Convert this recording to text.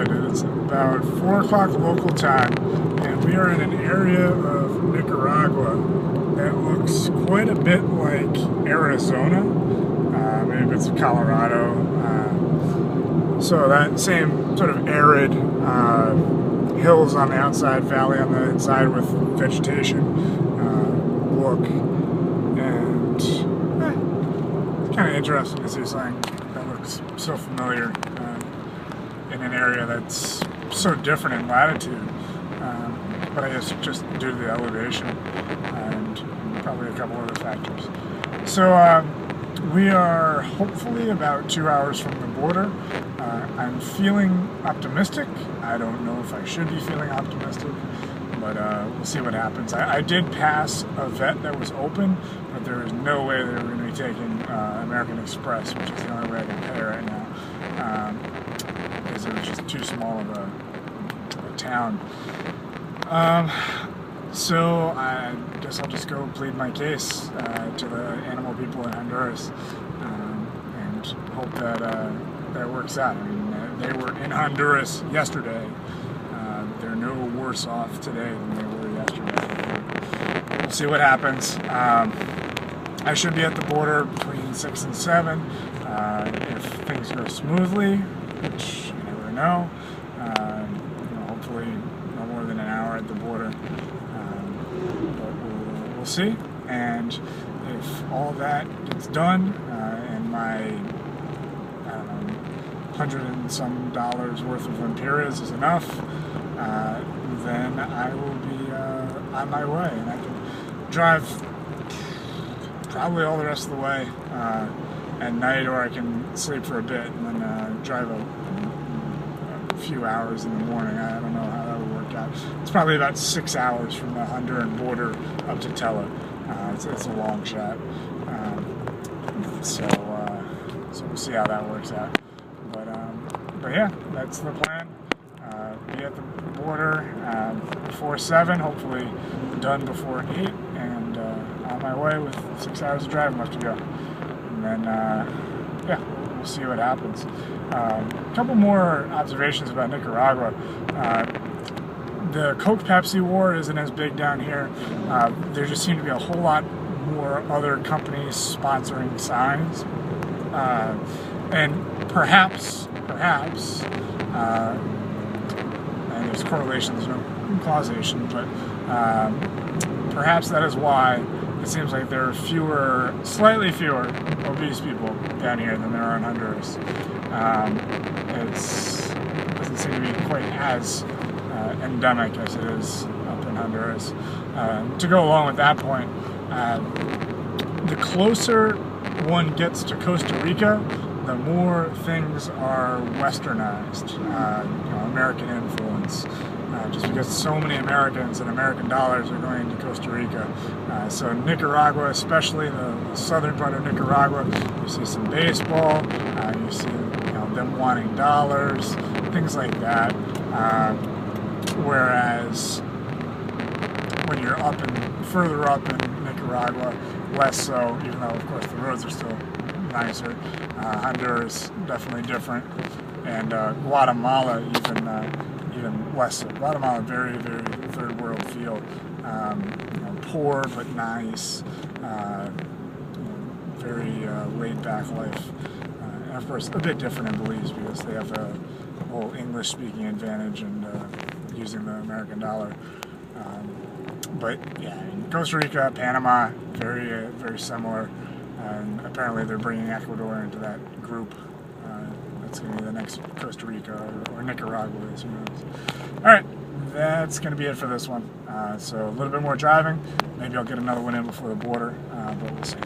good. It's about 4 o'clock local time, and we are in an area of Nicaragua that looks quite a bit like Arizona, maybe it's Colorado. So that same sort of arid hills on the outside, valley on the inside with vegetation look, and it's kind of interesting to see something that looks so familiar in an area that's so different in latitude, but I guess just due to the elevation and probably a couple other factors. So we are hopefully about 2 hours from the border. I'm feeling optimistic. I don't know if I should be feeling optimistic, but we'll see what happens. I did pass a vet that was open, but there is no way they were going to be taking American Express, which is the only way I can pay right now, because it was just too small of a town. So I guess I'll just go plead my case to the animal people in Honduras, and hope that that works out. I mean, they were in Honduras yesterday. They're no worse off today than they were yesterday. We'll see what happens. I should be at the border between 6 and 7 if things go smoothly, which you never know. Hopefully no more than an hour at the border. But we'll see. And if all that gets done and my $100 and some worth of lempiras is enough, then I will be on my way, and I can drive probably all the rest of the way at night, or I can sleep for a bit and then drive a few hours in the morning. I don't know how that would work out. It's probably about 6 hours from the Honduran border up to Tella. It's a long shot. So we'll see how that works out. But yeah, that's the plan. Be at the border before 7, hopefully done before 8, and on my way with 6 hours of driving left to go. And then, yeah, we'll see what happens. A couple more observations about Nicaragua. The Coke-Pepsi war isn't as big down here. There just seem to be a whole lot more other companies sponsoring signs. And perhaps, and there's correlation, there's no causation, but perhaps that is why it seems like there are slightly fewer obese people down here than there are in Honduras. It doesn't seem to be quite as endemic as it is up in Honduras. To go along with that point, the closer one gets to Costa Rica, the more things are westernized, American influence, just because so many Americans and American dollars are going to Costa Rica. So Nicaragua, especially the southern part of Nicaragua, you see some baseball, you see them wanting dollars, things like that. Whereas when you're further up in Nicaragua, less so, even though of course the roads are still nicer. Honduras definitely different, and Guatemala even less so. Guatemala very, very third world feel, poor but nice, very laid back life, and of course a bit different in Belize because they have a whole English speaking advantage and using the American dollar. But yeah, in Costa Rica, Panama, very very similar. And apparently they're bringing Ecuador into that group. That's going to be the next Costa Rica or Nicaragua, who knows. Alright, that's going to be it for this one. So a little bit more driving. Maybe I'll get another one in before the border, but we'll see.